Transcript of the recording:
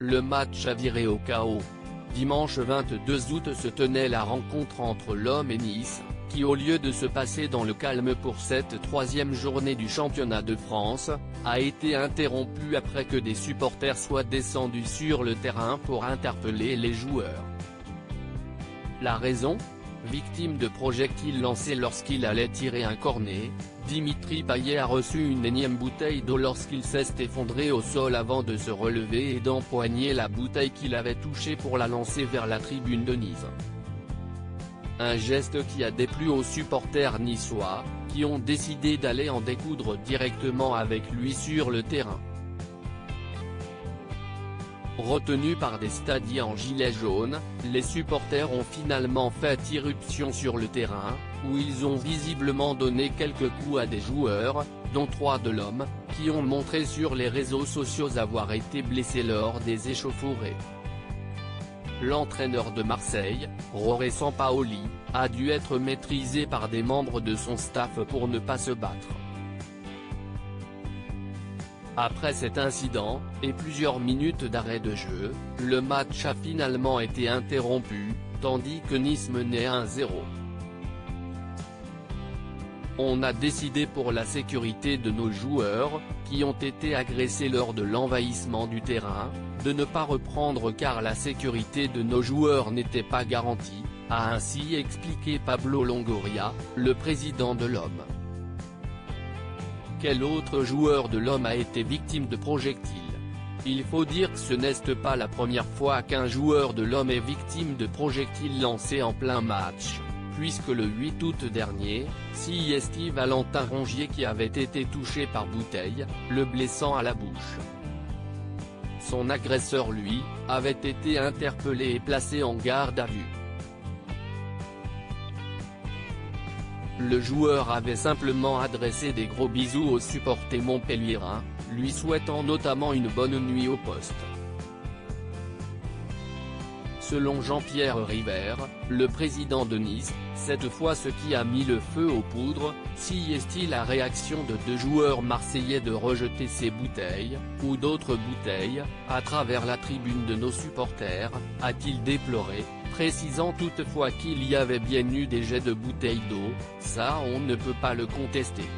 Le match a viré au chaos. Dimanche 22 août se tenait la rencontre entre l'OM et Nice, qui au lieu de se passer dans le calme pour cette troisième journée du championnat de France, a été interrompue après que des supporters soient descendus sur le terrain pour interpeller les joueurs. La raison ? Victime de projectiles lancés lorsqu'il allait tirer un corner, Dimitri Payet a reçu une énième bouteille d'eau lorsqu'il s'est effondré au sol avant de se relever et d'empoigner la bouteille qu'il avait touchée pour la lancer vers la tribune de Nice. Un geste qui a déplu aux supporters niçois, qui ont décidé d'aller en découdre directement avec lui sur le terrain. Retenus par des stadiers en gilet jaune, les supporters ont finalement fait irruption sur le terrain, où ils ont visiblement donné quelques coups à des joueurs, dont 3 de l'OM, qui ont montré sur les réseaux sociaux avoir été blessés lors des échauffourées. L'entraîneur de Marseille, Jorge Sampaoli, a dû être maîtrisé par des membres de son staff pour ne pas se battre. Après cet incident, et plusieurs minutes d'arrêt de jeu, le match a finalement été interrompu, tandis que Nice menait 1-0. On a décidé pour la sécurité de nos joueurs, qui ont été agressés lors de l'envahissement du terrain, de ne pas reprendre car la sécurité de nos joueurs n'était pas garantie, a ainsi expliqué Pablo Longoria, le président de l'OM. Quel autre joueur de l'OM a été victime de projectiles? Il faut dire que ce n'est pas la première fois qu'un joueur de l'OM est victime de projectiles lancés en plein match, puisque le 8 août dernier, c'est Valentin Rongier qui avait été touché par bouteille, le blessant à la bouche. Son agresseur lui, avait été interpellé et placé en garde à vue. Le joueur avait simplement adressé des gros bisous aux supporters montpelliérains, lui souhaitant notamment une bonne nuit au poste. Selon Jean-Pierre River, le président de Nice, cette fois ce qui a mis le feu aux poudres, c'est la réaction de 2 joueurs marseillais de rejeter ces bouteilles, ou d'autres bouteilles, à travers la tribune de nos supporters, a-t-il déploré, précisant toutefois qu'il y avait bien eu des jets de bouteilles d'eau, ça on ne peut pas le contester.